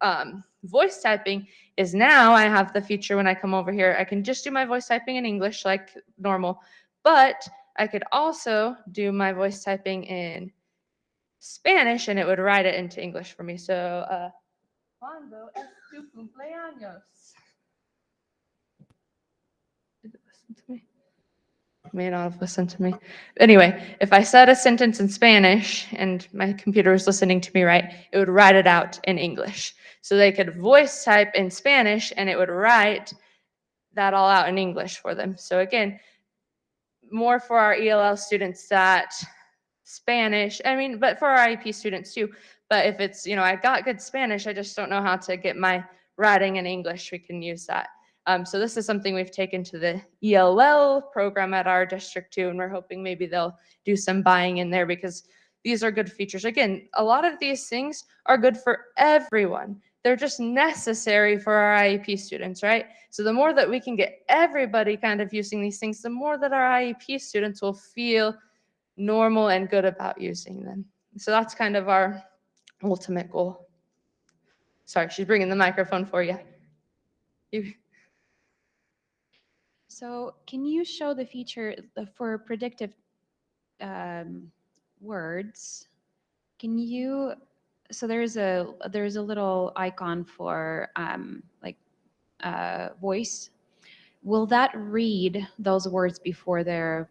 voice typing is now I have the feature when I come over here, I can just do my voice typing in English like normal, but I could also do my voice typing in Spanish and it would write it into English for me. So, ¿Cuándo es tu cumpleaños? Did it listen to me? May not have listened to me. Anyway, if I said a sentence in Spanish and my computer was listening to me right, it would write it out in English. So they could voice type in Spanish and it would write that all out in English for them. So again, more for our ELL students that Spanish, I mean, but for our IEP students too. But if it's, I got good Spanish, I just don't know how to get my writing in English, we can use that. So this is something we've taken to the ELL program at our district too, and we're hoping maybe they'll do some buying in there because these are good features. Again, a lot of these things are good for everyone. They're just necessary for our IEP students, right? So the more that we can get everybody kind of using these things, the more that our IEP students will feel normal and good about using them. So that's kind of our ultimate goal. Sorry, she's bringing the microphone for you. So can you show the feature for predictive words? Can you, so there's a little icon for voice. Will that read those words before they're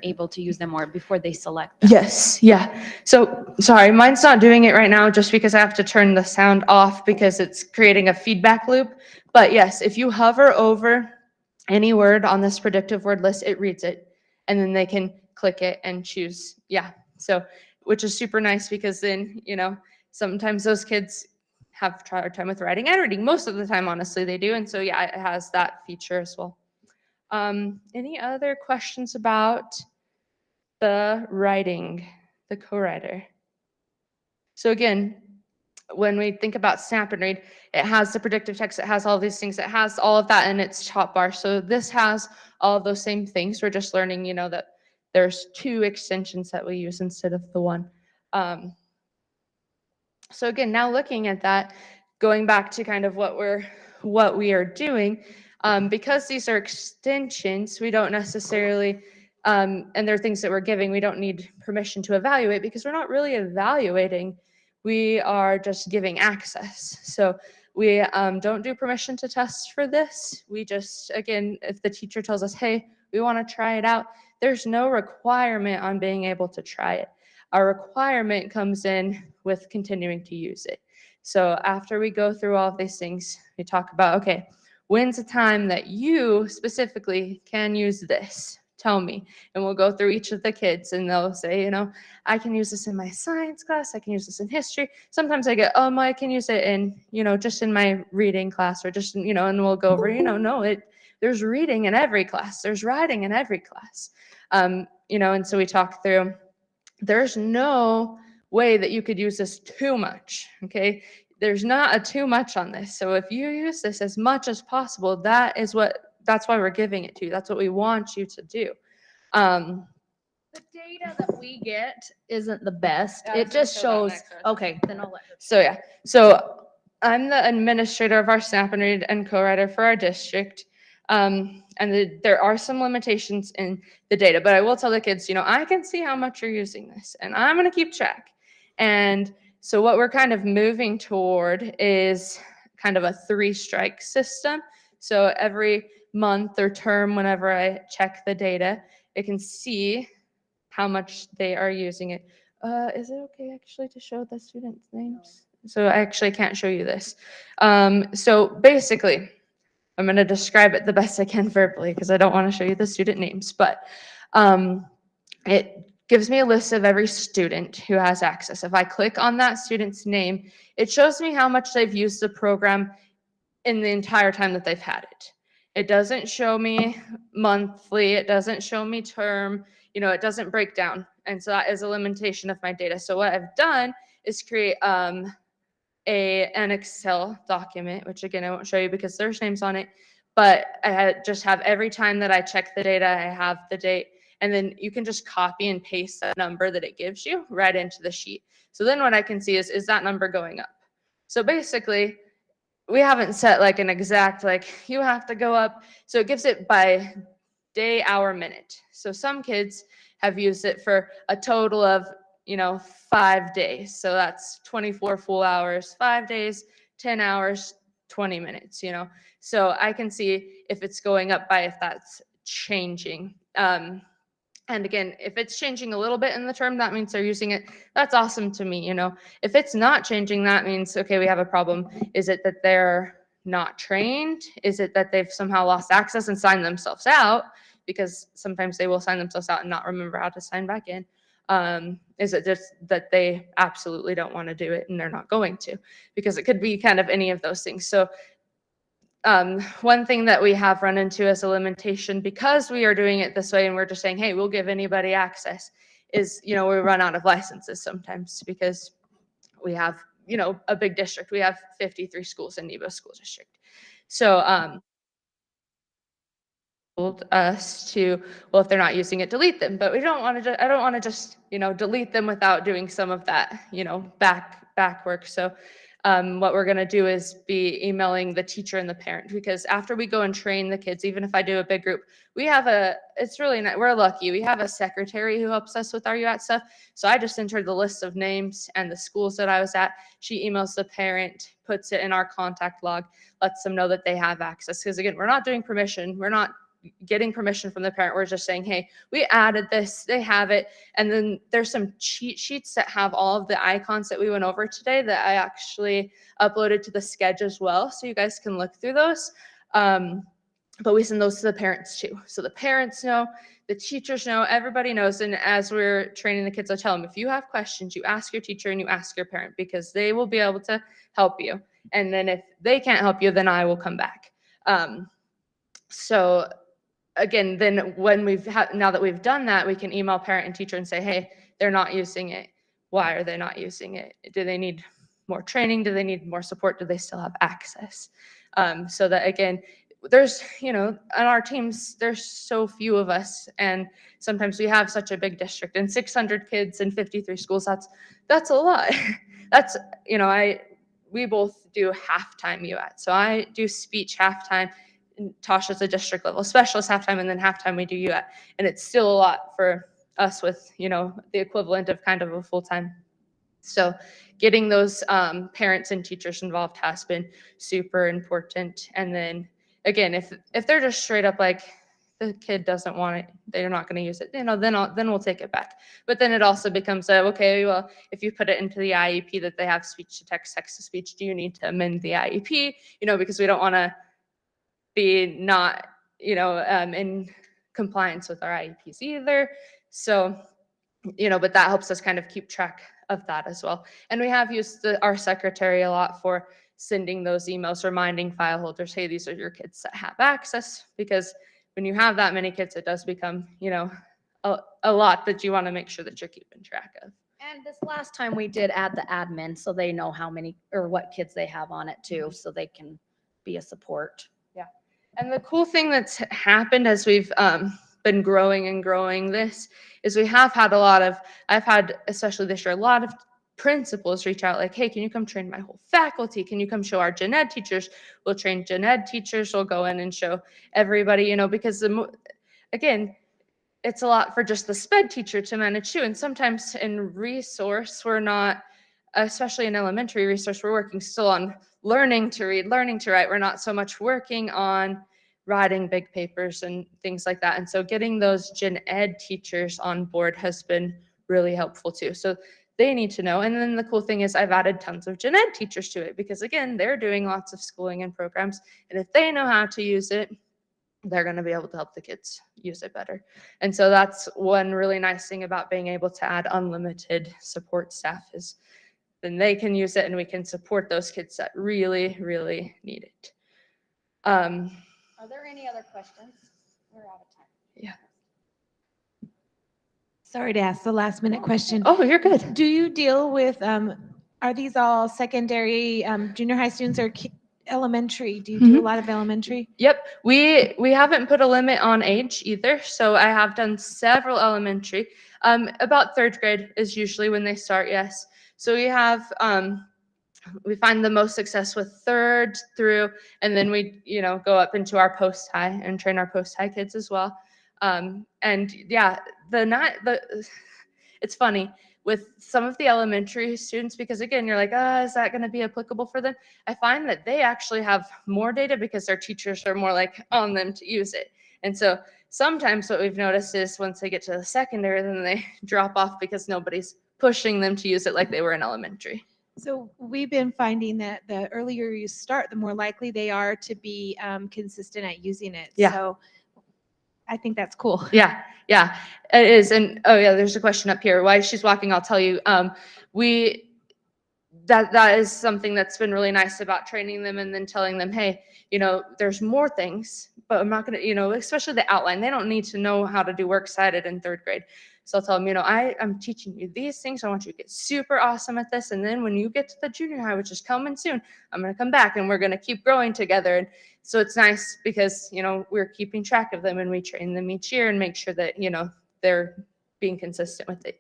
able to use them or before they select them? Yes, yeah. So sorry, mine's not doing it right now just because I have to turn the sound off because it's creating a feedback loop. But yes, if you hover over any word on this predictive word list, it reads it and then they can click it and choose. Yeah. So, which is super nice because then, sometimes those kids have a hard time with writing and reading. Most of the time, honestly, they do. And so, yeah, it has that feature as well. Any other questions about the writing, the co-writer? So again, when we think about Snap and Read, it has the predictive text, it has all these things, it has all of that in its top bar. So this has all of those same things. We're just learning, that there's 2 extensions that we use instead of the 1. So again, now looking at that, going back to kind of what we are doing, because these are extensions, we don't necessarily, and they're things that we're giving, we don't need permission to evaluate because we're not really evaluating. We are just giving access. So we don't do permission to test for this. We just, again, if the teacher tells us, hey, we want to try it out, there's no requirement on being able to try it. Our requirement comes in with continuing to use it. So after we go through all of these things, we talk about, okay, when's the time that you specifically can use this? Tell me. And we'll go through each of the kids and they'll say, I can use this in my science class. I can use this in history. Sometimes I get, I can use it in, just in my reading class or just, and we'll go over, no, there's reading in every class. There's writing in every class. And so we talk through, there's no way that you could use this too much, okay? There's not a too much on this. So if you use this as much as possible, that's why we're giving it to you. That's what we want you to do. The data that we get isn't the best. It just shows, okay, then I'll let her. So yeah, so I'm the administrator of our Snap and Read and co-writer for our district. There are some limitations in the data, but I will tell the kids, I can see how much you're using this and I'm going to keep track. And so what we're kind of moving toward is kind of a 3-strike system. So every month or term, whenever I check the data, it can see how much they are using it. Is it okay actually to show the students' names? So I actually can't show you this. So basically, I'm going to describe it the best I can verbally because I don't want to show you the student names, but gives me a list of every student who has access. If I click on that student's name, it shows me how much they've used the program in the entire time that they've had it. It doesn't show me monthly, it doesn't show me term, it doesn't break down. And so that is a limitation of my data. So what I've done is create an Excel document, which again, I won't show you because there's names on it, but just have every time that I check the data, I have the date, and then you can just copy and paste that number that it gives you right into the sheet. So then what I can see is that number going up? So basically, we haven't set like an exact, like you have to go up. So it gives it by day, hour, minute. So some kids have used it for a total of, 5 days. So that's 24 full hours, 5 days, 10 hours, 20 minutes, So I can see if it's going up by if that's changing. And again, if it's changing a little bit in the term, that means they're using it. That's awesome to me, If it's not changing, that means, okay, we have a problem. Is it that they're not trained? Is it that they've somehow lost access and signed themselves out? Because sometimes they will sign themselves out and not remember how to sign back in. Is it just that they absolutely don't want to do it and they're not going to? Because it could be kind of any of those things. So one thing that we have run into as a limitation, because we are doing it this way and we're just saying, hey, we'll give anybody access, is, we run out of licenses sometimes because we have, a big district. We have 53 schools in Nebo School District. So told us to, well, if they're not using it, delete them. But we don't want to, I don't want to just, delete them without doing some of that, back work. So what we're going to do is be emailing the teacher and the parent, because after we go and train the kids, even if I do a big group, we have it's really not, we're lucky. We have a secretary who helps us with our UAT stuff. So I just entered the list of names and the schools that I was at. She emails the parent, puts it in our contact log, lets them know that they have access. Because again, we're not doing permission. We're not getting permission from the parent. We're just saying, hey, we added this, they have it. And then there's some cheat sheets that have all of the icons that we went over today that I actually uploaded to the Sketch as well. So you guys can look through those. But we send those to the parents too. So the parents know, the teachers know, everybody knows. And as we're training the kids, I tell them, if you have questions, you ask your teacher and you ask your parent, because they will be able to help you. And then if they can't help you, then I will come back. So again, then when now that we've done that, we can email parent and teacher and say, hey, they're not using it. Why are they not using it? Do they need more training? Do they need more support? Do they still have access? So that again, there's, on our teams, there's so few of us. And sometimes we have such a big district and 600 kids and 53 schools. That's a lot. That's, we both do halftime UAT. So I do speech halftime. Tasha's a district level specialist halftime, and then halftime we do UAT. And it's still a lot for us with, the equivalent of kind of a full-time. So getting those parents and teachers involved has been super important. And then again, if they're just straight up like, the kid doesn't want it, they're not going to use it, then we'll take it back. But then it also becomes okay, well, if you put it into the IEP that they have speech to text, text to speech, do you need to amend the IEP? Because we don't want to be not, in compliance with our IEPs either. So, but that helps us kind of keep track of that as well. And we have used our secretary a lot for sending those emails, reminding file holders, hey, these are your kids that have access, because when you have that many kids, it does become, a lot that you want to make sure that you're keeping track of. And this last time we did add the admin, so they know how many or what kids they have on it too, so they can be a support. And the cool thing that's happened as we've been growing and growing this is we have had I've had, especially this year, a lot of principals reach out like, hey, can you come train my whole faculty? Can you come show our gen ed teachers? We'll train gen ed teachers. We'll go in and show everybody, because again, it's a lot for just the SPED teacher to manage too. And sometimes in resource, we're not, especially in elementary resource, we're working still on learning to read, learning to write. We're not so much working on writing big papers and things like that. And so getting those gen ed teachers on board has been really helpful too. So they need to know. And then the cool thing is I've added tons of gen ed teachers to it, because again, they're doing lots of schooling and programs. And if they know how to use it, they're going to be able to help the kids use it better. And so that's one really nice thing about being able to add unlimited support staff is then they can use it and we can support those kids that really, really need it. Are there any other questions? We're out of time. Yeah. Sorry to ask the last minute question. Oh, you're good. Do you deal with, are these all secondary, junior high students or elementary? Do you do a lot of elementary? Yep, we haven't put a limit on age either. So I have done several elementary. About 3rd grade is usually when they start. Yes. So we have we find the most success with 3rd through, and then we go up into our post high and train our post high kids as well. And yeah, it's funny with some of the elementary students, because again, you're like, is that going to be applicable for them? I find that they actually have more data because their teachers are more like on them to use it. And so sometimes what we've noticed is once they get to the secondary, then they drop off because nobody's pushing them to use it like they were in elementary. So we've been finding that the earlier you start, the more likely they are to be consistent at using it. Yeah. So I think that's cool. Yeah, it is. And oh yeah, there's a question up here. While she's walking, I'll tell you. That is something that's been really nice about training them and then telling them, hey, there's more things, but I'm not gonna, especially the outline. They don't need to know how to do works cited in 3rd grade. So I'll tell them, I'm teaching you these things. I want you to get super awesome at this. And then when you get to the junior high, which is coming soon, I'm going to come back and we're going to keep growing together. And so it's nice because, we're keeping track of them and we train them each year and make sure that, they're being consistent with it.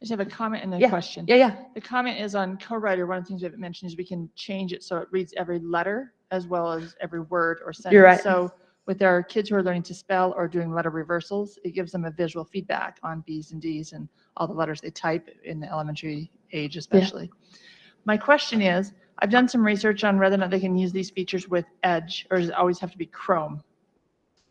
I just have a comment and a Yeah. question. Yeah. The comment is on co-writer. One of the things we haven't mentioned is we can change it so it reads every letter as well as every word or sentence. You're right. So with our kids who are learning to spell or doing letter reversals, it gives them a visual feedback on B's and D's and all the letters they type in the elementary age especially. My question is, I've done some research on whether or not they can use these features with Edge, or does it always have to be Chrome?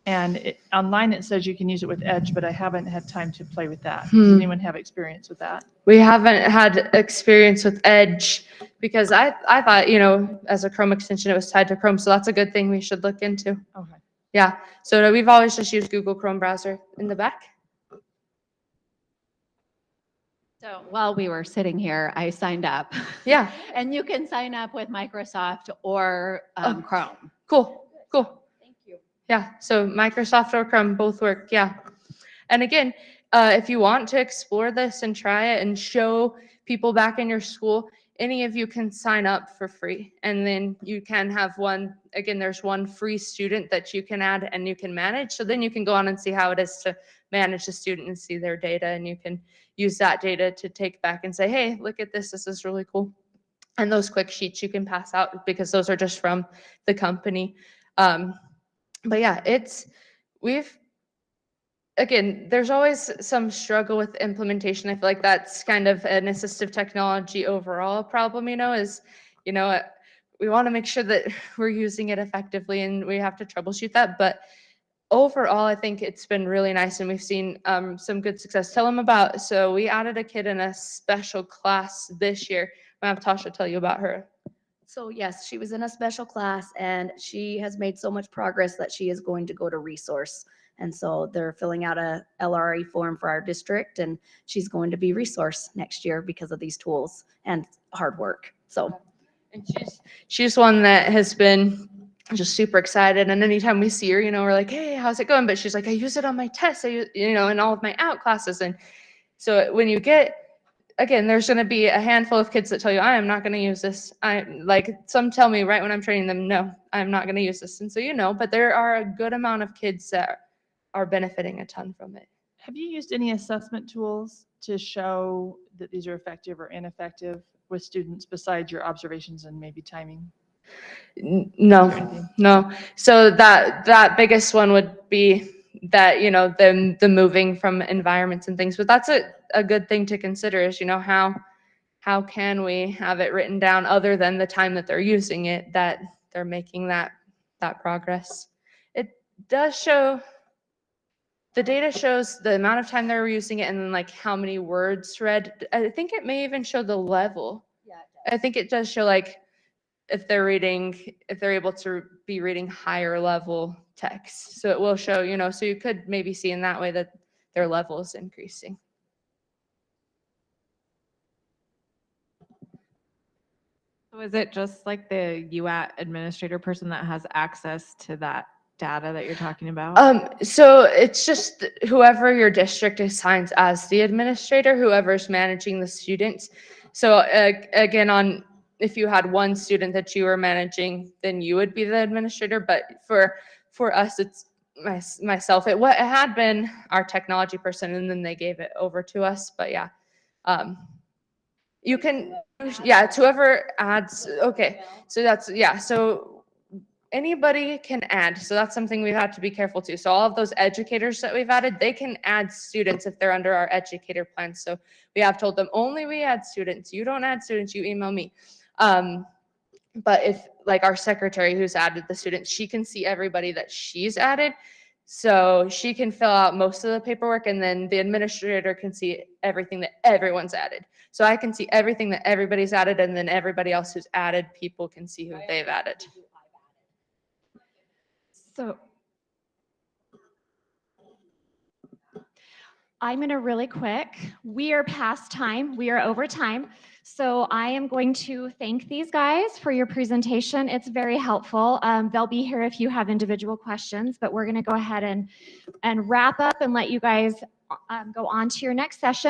And online it says you can use it with Edge, but I haven't had time to play with that. Does anyone have experience with that? We haven't had experience with Edge because I thought, as a Chrome extension, it was tied to Chrome. So that's a good thing we should look into. Okay. Yeah. So we've always just used Google Chrome browser in the back. So while we were sitting here, I signed up. Yeah. And you can sign up with Microsoft or Chrome. Cool. Thank you. Yeah. So Microsoft or Chrome both work. Yeah. And again, if you want to explore this and try it and show people back in your school, any of you can sign up for free. And then you can have there's one free student that you can add and you can manage. So then you can go on and see how it is to manage the student and see their data. And you can use that data to take back and say, hey, look at this. This is really cool. And those quick sheets you can pass out because those are just from the company. But yeah, there's always some struggle with implementation. I feel like that's kind of an assistive technology overall problem, we want to make sure that we're using it effectively and we have to troubleshoot that. But overall, I think it's been really nice and we've seen some good success. Tell them so we added a kid in a special class this year. I'm going to have Tasha tell you about her. So yes, she was in a special class and she has made so much progress that she is going to go to resource. And so they're filling out a LRE form for our district and she's going to be resource next year because of these tools and hard work. So. And she's one that has been just super excited. And anytime we see her, we're like, hey, how's it going? But she's like, I use it on my tests, in all of my out classes. And so when you get, again, there's going to be a handful of kids that tell you, I am not going to use this. Some tell me right when I'm training them, no, I'm not going to use this. And so, but there are a good amount of kids that are benefiting a ton from it. Have you used any assessment tools to show that these are effective or ineffective with students besides your observations and maybe timing? No. So that biggest one would be that, the moving from environments and things, but that's a good thing to consider is, how can we have it written down other than the time that they're using it, that they're making that progress. It does show, the data shows the amount of time they're using it and then how many words read. I think it may even show the level. Yeah, I think it does show if they're able to be reading higher level text. So it will show, so you could maybe see in that way that their level is increasing. So is it just like the UAT administrator person that has access to that data that you're talking about? So it's just whoever your district assigns as the administrator, whoever's managing the students. So again, if you had one student that you were managing, then you would be the administrator. But for us, it's myself. It had been our technology person, and then they gave it over to us. But yeah, you can, yeah, it's whoever adds. Okay, so so anybody can add. So that's something we've had to be careful too. So all of those educators that we've added, they can add students if they're under our educator plan. So we have told them only we add students. You don't add students, you email me. But if like our secretary who's added the students, she can see everybody that she's added. So she can fill out most of the paperwork, and then the administrator can see everything that everyone's added. So I can see everything that everybody's added, and then everybody else who's added people can see who they've added. So I'm going to really quick. We are past time. We are over time. So I am going to thank these guys for your presentation. It's very helpful. They'll be here if you have individual questions, but we're going to go ahead and wrap up and let you guys go on to your next session.